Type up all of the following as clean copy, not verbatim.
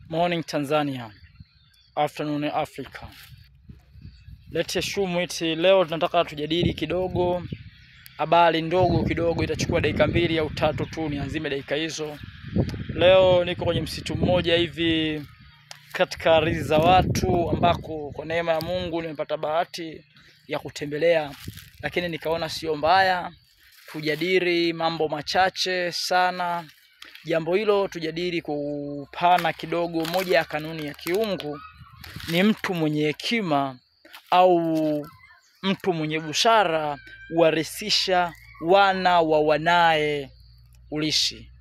Morning Tanzania, afternoon Africa. Let's assume it. Leo tunataka tujadili kidogo habari ndogo kidogo, itachukua dakika 2 au 3 tu, niazime dakika hizo. Leo niko kwenye msitu mmoja hivi katika ardhi za watu, ambako kwa neema ya Mungu nimepata bahati ya kutembelea, lakini nikaona sio mbaya tujadili mambo machache sana. Jambo hilo tujadili kwa upana kidogo. Moja ya kanuni ya kiungu ni mtu mwenye hekima au mtu mwenye busara huwarithisha wana wa wanae urithi.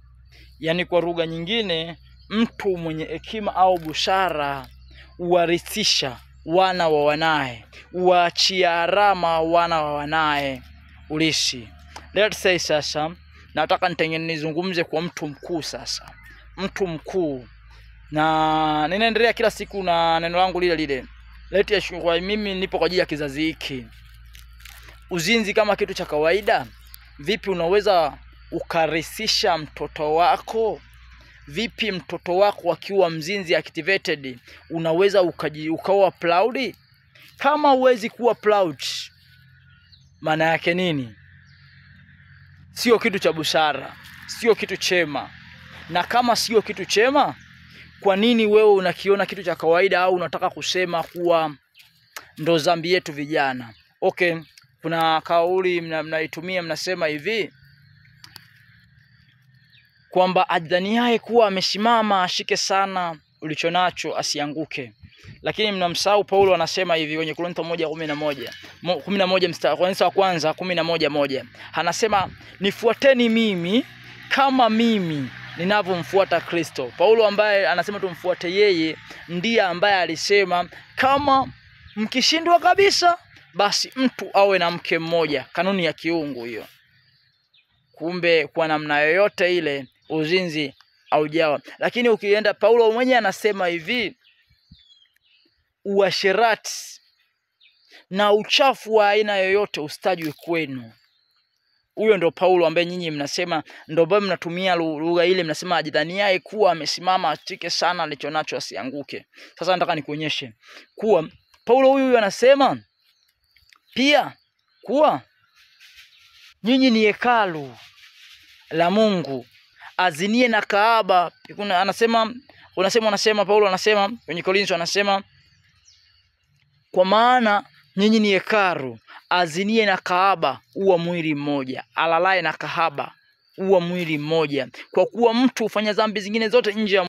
Yaani kwa lugha nyingine, mtu mwenye hekima au busara huwarithisha wana wa wanae, huachia alama wana wa wanae urithi. Let's say sasa nataka nizungumze kwa mtu mkuu sasa. Mtu mkuu. Na ninaendelea kila siku na neno langu lile lile. Kwa mimi nipo kwa ajili ya kizazi hiki. Uzinzi kama kitu cha kawaida, vipi unaweza ukarithisha mtoto wako? Vipi mtoto wako akiwa mzinzi activated unaweza ukawa proud? Kama huwezi kuwa proud, maana yake nini? Sio kitu cha busara, sio kitu chema. Na kama sio kitu chema, kwa nini wewe unakiona kitu cha kawaida, au unataka kusema kuwa ndo dhambi yetu vijana? Okay, kuna kauli mnaitumia, mnasema hivi kwamba adhaniaye kuwa amesimama ashike sana ulichonacho asianguke. Lakini mnamsahau Paulo anasema hivi kwenye Korintho 1:11 mstari wa kwanza 11:1. Anasema nifuateni mimi kama mimi ninavyomfuata Kristo. Paulo ambaye anasema tumfuate yeye ndiye ambaye alisema kama mkishindwa kabisa basi mtu awe na mke mmoja. Kanuni ya kiungu hiyo. Kumbe kwa namna yoyote ile uzinzi haujawa. Lakini ukienda Paulo mwenyewe anasema hivi, uasherati na uchafu wa aina yoyote ustajwe kwenu. Huyo ndo Paulo ambaye nyinyi mnasema, ndo ambaye mnatumia lugha ile, mnasema ajidhaniaye kuwa amesimama ashike sana alichonacho asianguke. Sasa nataka nikuonyeshe kuwa Paulo huyu anasema pia kuwa nyinyi ni hekalu la Mungu, azinie na kahaba. Paulo anasema kwenye Korintho, anasema kwa maana nyinyi ni hekalu, azinie na kahaba huwa mwili mmoja, alalaye na kahaba huwa mwili mmoja. Kwa kuwa mtu hufanya dhambi zingine zote nje ya